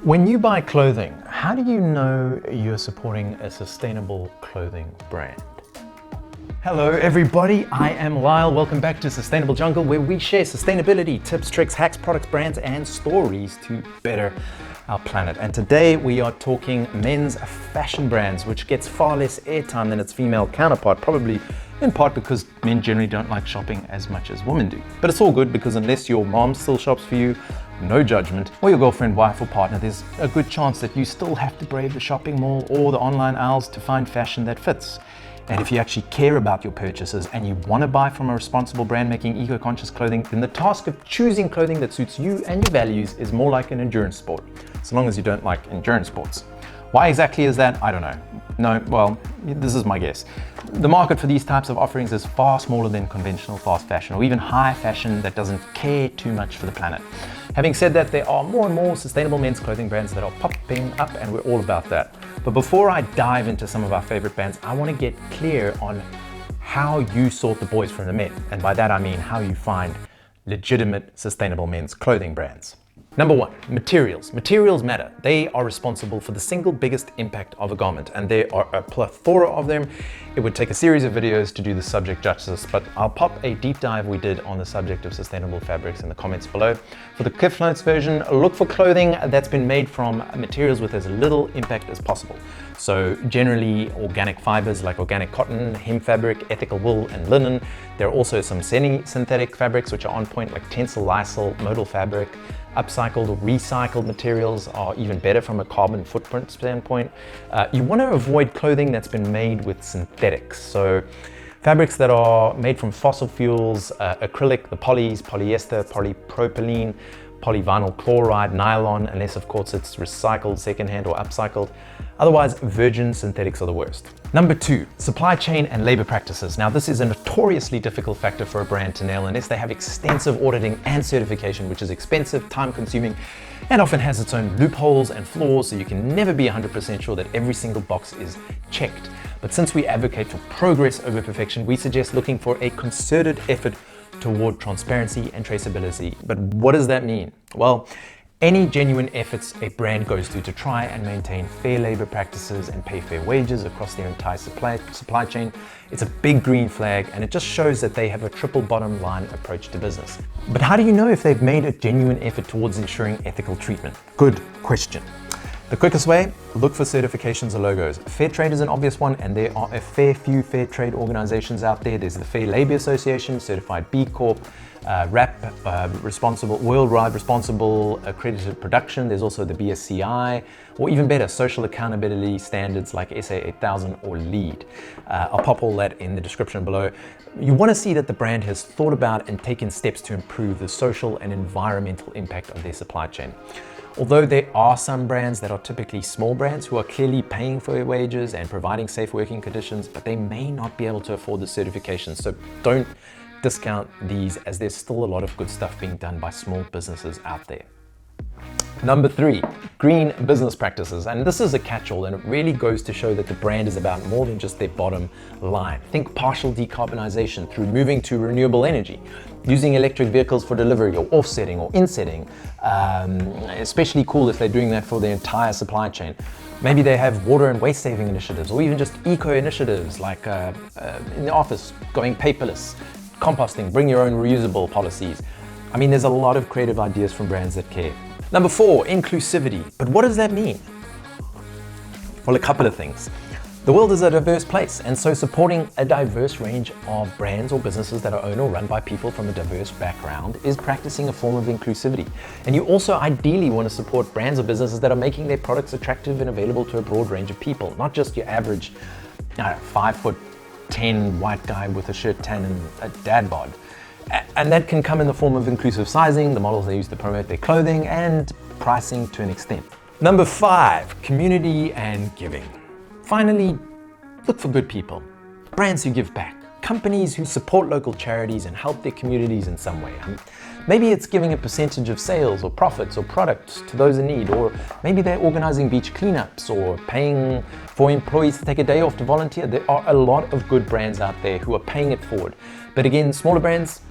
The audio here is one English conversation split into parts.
When you buy clothing, how do you know you're supporting a sustainable clothing brand? Hello everybody, I am Lyle. Welcome back to Sustainable Jungle, where we share sustainability, tips, tricks, hacks, products, brands, and stories to better our planet. And today we are talking men's fashion brands, which gets far less airtime than its female counterpart, probably in part because men generally don't like shopping as much as women do. But it's all good, because unless your mom still shops for you, no judgment, or your girlfriend, wife, or partner, there's a good chance that you still have to brave the shopping mall or the online aisles to find fashion that fits. And if you actually care about your purchases and you want to buy from a responsible brand making eco-conscious clothing, then the task of choosing clothing that suits you and your values is more like an endurance sport, so long as you don't like endurance sports. Why exactly is that? I don't know. No, well, this is my guess. The market for these types of offerings is far smaller than conventional fast fashion or even high fashion that doesn't care too much for the planet. Having said that, there are more and more sustainable men's clothing brands that are popping up, and we're all about that. But before I dive into some of our favorite brands, I want to get clear on how you sort the boys from the men. And by that I mean how you find legitimate sustainable men's clothing brands. Number one, materials. Materials matter. They are responsible for the single biggest impact of a garment, and there are a plethora of them. It would take a series of videos to do the subject justice, but I'll pop a deep dive we did on the subject of sustainable fabrics in the comments below. For the Cliff Notes version, look for clothing that's been made from materials with as little impact as possible. So generally organic fibers like organic cotton, hemp fabric, ethical wool, and linen. There are also some semi-synthetic fabrics which are on point, like tencel, lyocell, modal fabric. Upcycled or recycled materials are even better from a carbon footprint standpoint. You want to avoid clothing that's been made with synthetics. So fabrics that are made from fossil fuels, acrylic, the polys, polyester, polypropylene, polyvinyl chloride, nylon, unless of course it's recycled, secondhand, or upcycled. Otherwise, virgin synthetics are the worst. Number two, supply chain and labor practices. Now, this is a notoriously difficult factor for a brand to nail unless they have extensive auditing and certification, which is expensive, time-consuming, and often has its own loopholes and flaws, so you can never be 100% sure that every single box is checked. But since we advocate for progress over perfection, we suggest looking for a concerted effort toward transparency and traceability. But what does that mean? Well, any genuine efforts a brand goes through to try and maintain fair labor practices and pay fair wages across their entire supply chain, it's a big green flag, and it just shows that they have a triple bottom line approach to business. But how do you know if they've made a genuine effort towards ensuring ethical treatment? Good question. The quickest way, look for certifications or logos. Fair trade is an obvious one, and there are a fair few fair trade organizations out there. There's the Fair Labor Association, Certified B Corp, WRAP, Responsible, Worldwide Responsible Accredited Production. There's also the BSCI, or even better, social accountability standards like SA 8000 or LEED. I'll pop all that in the description below. You want to see that the brand has thought about and taken steps to improve the social and environmental impact of their supply chain. Although there are some brands that are typically small brands who are clearly paying for their wages and providing safe working conditions, but they may not be able to afford the certification. So don't discount these, as there's still a lot of good stuff being done by small businesses out there. Number three, green business practices. And this is a catch-all, and it really goes to show that the brand is about more than just their bottom line. Think partial decarbonization through moving to renewable energy, using electric vehicles for delivery or offsetting or insetting, especially cool if they're doing that for their entire supply chain. Maybe they have water and waste saving initiatives, or even just eco initiatives like in the office, going paperless, composting, bring your own reusable policies. I mean, there's a lot of creative ideas from brands that care. Number four, inclusivity. But what does that mean? Well, a couple of things. The world is a diverse place, and so supporting a diverse range of brands or businesses that are owned or run by people from a diverse background is practicing a form of inclusivity. And you also ideally want to support brands or businesses that are making their products attractive and available to a broad range of people, not just your average 5'10" white guy with a shirt tan and a dad bod. And that can come in the form of inclusive sizing, the models they use to promote their clothing, and pricing to an extent. Number five, community and giving. Finally, look for good people, brands who give back, companies who support local charities and help their communities in some way. Maybe it's giving a percentage of sales or profits or products to those in need, or maybe they're organizing beach cleanups or paying for employees to take a day off to volunteer. There are a lot of good brands out there who are paying it forward. But again, smaller brands,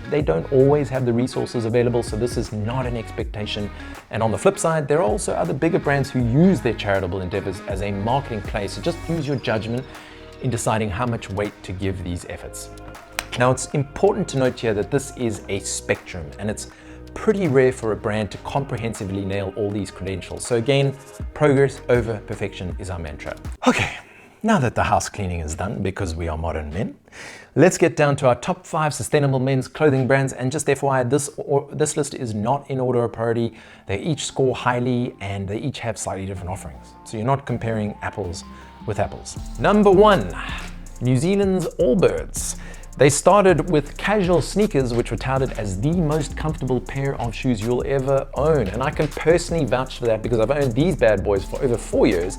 they don't always have the resources available, so this is not an expectation. And on the flip side, there are also other bigger brands who use their charitable endeavors as a marketing play, so just use your judgment in deciding how much weight to give these efforts. Now, it's important to note here that this is a spectrum, and it's pretty rare for a brand to comprehensively nail all these credentials. So again, progress over perfection is our mantra. Okay, now that the house cleaning is done, because we are modern men, let's get down to our top 5 sustainable men's clothing brands. And just FYI, this list is not in order of priority. They each score highly and they each have slightly different offerings. So you're not comparing apples with apples. Number 1, New Zealand's Allbirds. They started with casual sneakers, which were touted as the most comfortable pair of shoes you'll ever own. And I can personally vouch for that because I've owned these bad boys for over 4 years.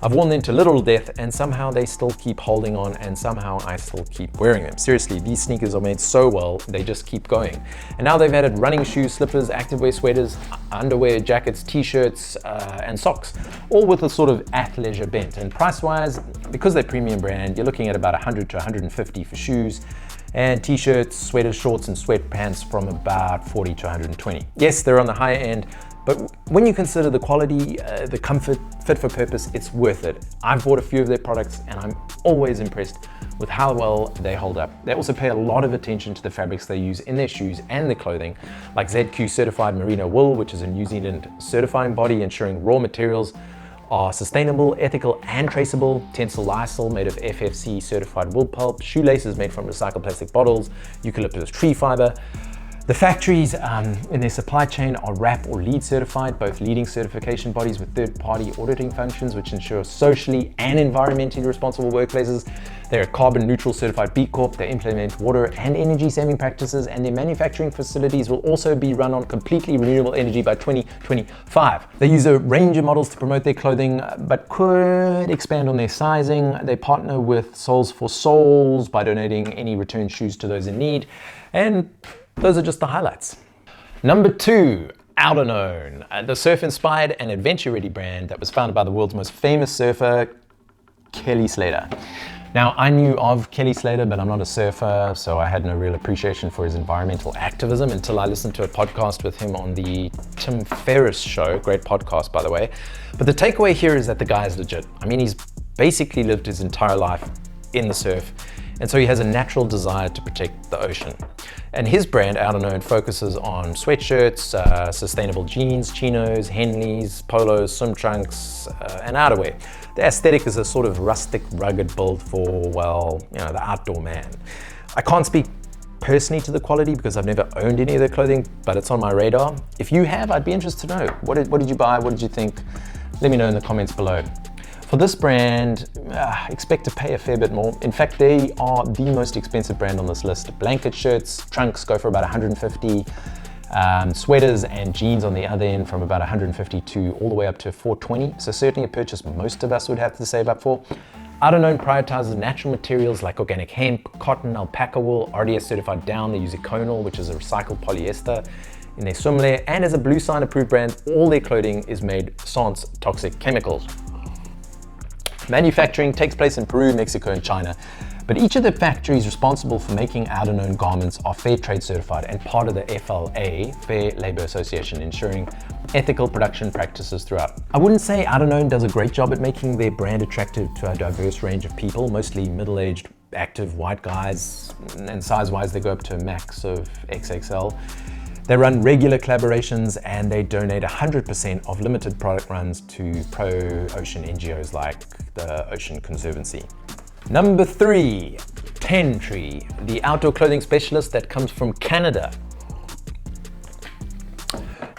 I've worn them to literal death, and somehow they still keep holding on, and somehow I still keep wearing them. Seriously, these sneakers are made so well, they just keep going. And now they've added running shoes, slippers, activewear sweaters, underwear, jackets, t-shirts, and socks, all with a sort of athleisure bent. And price-wise, because they're premium brand, you're looking at about 100 to 150 for shoes, and t-shirts, sweaters, shorts, and sweatpants from about 40 to 120. Yes, they're on the higher end, but when you consider the quality, the comfort, fit for purpose, it's worth it. I've bought a few of their products and I'm always impressed with how well they hold up. They also pay a lot of attention to the fabrics they use in their shoes and their clothing, like ZQ certified merino wool, which is a New Zealand certifying body ensuring raw materials are sustainable, ethical, and traceable. Tencel Lysol made of FFC certified wool pulp, shoelaces made from recycled plastic bottles, eucalyptus tree fiber. The factories in their supply chain are RAP or LEED certified, both leading certification bodies with third-party auditing functions which ensure socially and environmentally responsible workplaces. They're a carbon neutral certified B Corp. They implement water and energy saving practices, and their manufacturing facilities will also be run on completely renewable energy by 2025. They use a range of models to promote their clothing, but could expand on their sizing. They partner with Souls for Souls by donating any returned shoes to those in need. And those are just the highlights. Number 2, Outerknown, the surf-inspired and adventure-ready brand that was founded by the world's most famous surfer, Kelly Slater. Now, I knew of Kelly Slater, but I'm not a surfer, so I had no real appreciation for his environmental activism until I listened to a podcast with him on the Tim Ferriss show. Great podcast, by the way. But the takeaway here is that the guy is legit. I mean, he's basically lived his entire life in the surf, and so he has a natural desire to protect the ocean. And his brand, Outerknown, focuses on sweatshirts, sustainable jeans, chinos, Henleys, polos, swim trunks, and outerwear. The aesthetic is a sort of rustic, rugged build for, well, the outdoor man. I can't speak personally to the quality because I've never owned any of their clothing, but it's on my radar. If you have, I'd be interested to know. What did you buy? What did you think? Let me know in the comments below. For this brand, expect to pay a fair bit more. In fact, they are the most expensive brand on this list. Blanket shirts, trunks go for about 150, sweaters and jeans on the other end from about 152 all the way up to 420. So certainly a purchase most of us would have to save up for. Outerknown prioritizes natural materials like organic hemp, cotton, alpaca wool, RDS certified down. They use eco-credential, which is a recycled polyester, in their swimwear. And as a Blue Sign approved brand, all their clothing is made sans toxic chemicals. Manufacturing takes place in Peru, Mexico, and China, but each of the factories responsible for making Outerknown garments are fair trade certified and part of the FLA, Fair Labor Association, ensuring ethical production practices throughout. I wouldn't say Outerknown does a great job at making their brand attractive to a diverse range of people, mostly middle-aged, active white guys, and size-wise they go up to a max of XXL. They run regular collaborations and they donate 100% of limited product runs to pro-ocean NGOs like the Ocean Conservancy. Number 3, Tentree, the outdoor clothing specialist that comes from Canada.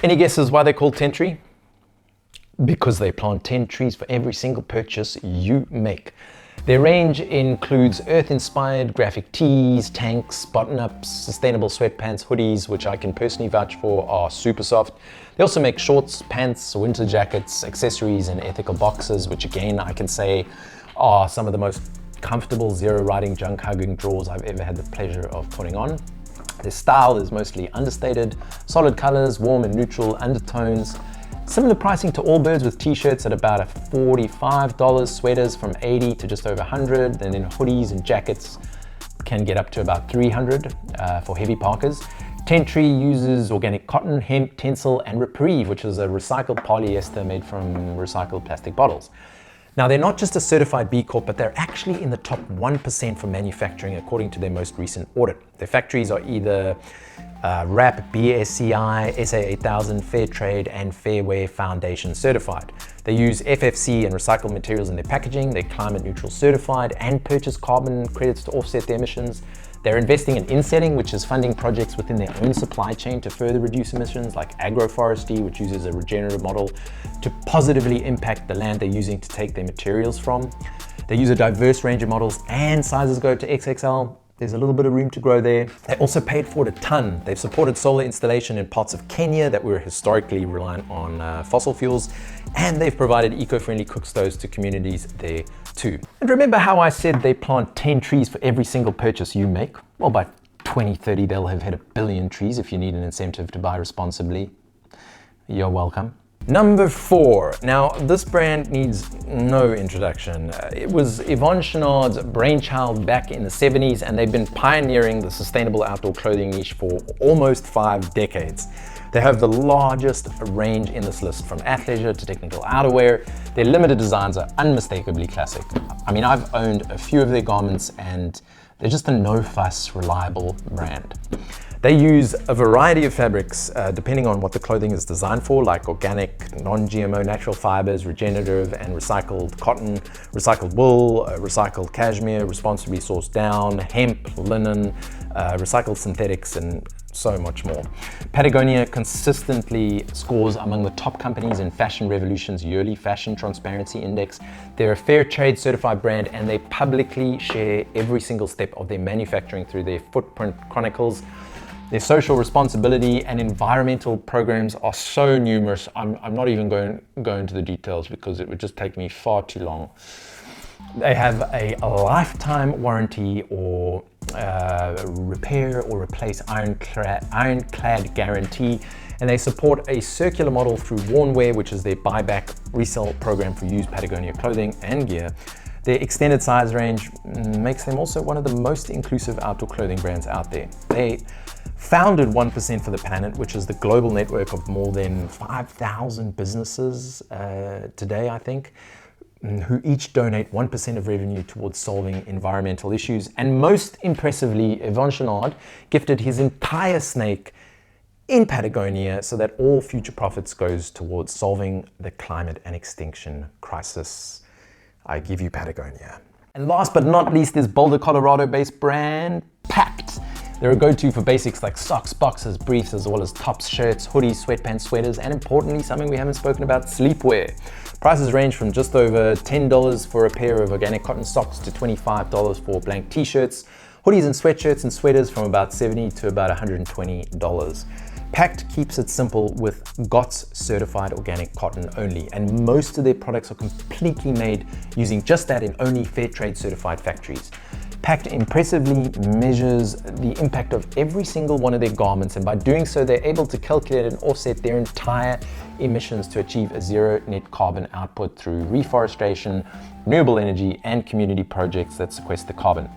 Any guesses why they're called Tentree? Because they plant 10 trees for every single purchase you make. Their range includes earth-inspired graphic tees, tanks, button-ups, sustainable sweatpants, hoodies, which I can personally vouch for are super soft. They also make shorts, pants, winter jackets, accessories, and ethical boxes, which again I can say are some of the most comfortable zero-riding, junk-hugging drawers I've ever had the pleasure of putting on. Their style is mostly understated, solid colors, warm and neutral undertones. Similar pricing to Allbirds, with t-shirts at about $45, sweaters from $80 to just over $100, and then hoodies and jackets can get up to about $300 for heavy parkas. Tentree uses organic cotton, hemp, tencel, and Reprieve, which is a recycled polyester made from recycled plastic bottles. Now, they're not just a certified B Corp, but they're actually in the top 1% for manufacturing according to their most recent audit. Their factories are either RAP, BSCI, SA8000, Fair Trade, and Fairware Foundation certified. They use FFC and recycled materials in their packaging. They're climate neutral certified and purchase carbon credits to offset their emissions. They're investing in insetting, which is funding projects within their own supply chain to further reduce emissions, like agroforestry, which uses a regenerative model to positively impact the land they're using to take their materials from. They use a diverse range of models and sizes go to XXL. There's a little bit of room to grow there. They also paid for it a ton. They've supported solar installation in parts of Kenya that were historically reliant on fossil fuels, and they've provided eco-friendly cook stoves to communities there too. And remember how I said they plant 10 trees for every single purchase you make? Well, by 2030, they'll have hit 1 billion trees if you need an incentive to buy responsibly. You're welcome. Number 4. Now, this brand needs no introduction. It was Yvon Chouinard's brainchild back in the 70s, and they've been pioneering the sustainable outdoor clothing niche for almost 5 decades. They have the largest range in this list, from athleisure to technical outerwear. Their limited designs are unmistakably classic. I mean, I've owned a few of their garments, and they're just a no-fuss, reliable brand. They use a variety of fabrics depending on what the clothing is designed for, like organic, non-GMO natural fibers, regenerative and recycled cotton, recycled wool, recycled cashmere, responsibly sourced down, hemp, linen, recycled synthetics, and so much more. Patagonia consistently scores among the top companies in Fashion Revolution's yearly Fashion Transparency Index. They're a fair trade certified brand, and they publicly share every single step of their manufacturing through their Footprint Chronicles. Their social responsibility and environmental programs are so numerous. I'm not even going to go into the details because it would just take me far too long. They have a lifetime warranty or repair or replace ironclad guarantee, and they support a circular model through Wornwear, which is their buyback resale program for used Patagonia clothing and gear. Their extended size range makes them also one of the most inclusive outdoor clothing brands out there. They founded 1% for the Planet, which is the global network of more than 5,000 businesses today, I think, who each donate 1% of revenue towards solving environmental issues. And most impressively, Yvon Chouinard gifted his entire snake in Patagonia so that all future profits goes towards solving the climate and extinction crisis. I give you Patagonia. And last but not least is Boulder, Colorado-based brand Pact. They're a go-to for basics like socks, boxers, briefs, as well as tops, shirts, hoodies, sweatpants, sweaters, and importantly, something we haven't spoken about, sleepwear. Prices range from just over $10 for a pair of organic cotton socks to $25 for blank t-shirts, hoodies and sweatshirts and sweaters from about $70 to about $120. Pact keeps it simple with GOTS certified organic cotton only, and most of their products are completely made using just that in only fair trade certified factories. Pact impressively measures the impact of every single one of their garments, and by doing so, they're able to calculate and offset their entire emissions to achieve a zero net carbon output through reforestation, renewable energy, and community projects that sequester carbon.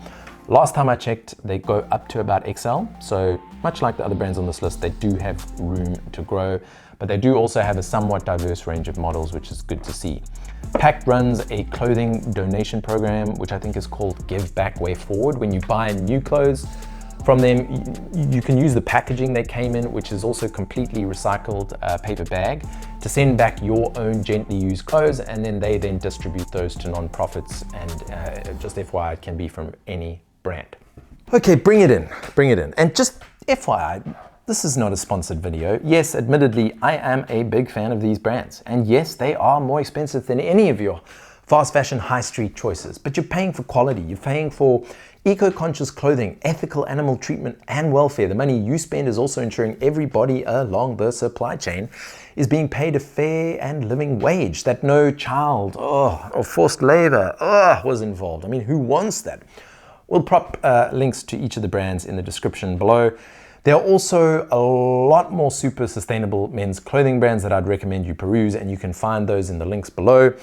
Last time I checked, they go up to about XL, so much like the other brands on this list, they do have room to grow, but they do also have a somewhat diverse range of models, which is good to see. Pact runs a clothing donation program, which I think is called Give Back Way Forward. When you buy new clothes from them, you can use the packaging they came in, which is also completely recycled paper bag, to send back your own gently used clothes, and then they then distribute those to non-profits, and just FYI, it can be from any brand. Okay, bring it in. And just FYI, this is not a sponsored video. Yes, admittedly, I am a big fan of these brands. And yes, they are more expensive than any of your fast fashion high street choices, but you're paying for quality. You're paying for eco-conscious clothing, ethical animal treatment, and welfare. The money you spend is also ensuring everybody along the supply chain is being paid a fair and living wage, that no child or forced labor was involved. I mean, who wants that? We'll prop links to each of the brands in the description below. There are also a lot more super sustainable men's clothing brands that I'd recommend you peruse, and you can find those in the links below.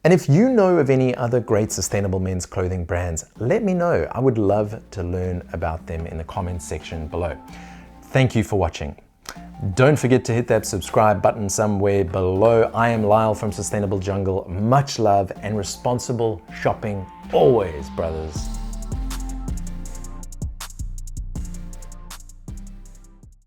And if you know of any other great sustainable men's clothing brands, let me know. I would love to learn about them in the comments section below. Thank you for watching. Don't forget to hit that subscribe button somewhere below. I am Lyle from Sustainable Jungle. Much love and responsible shopping always, brothers.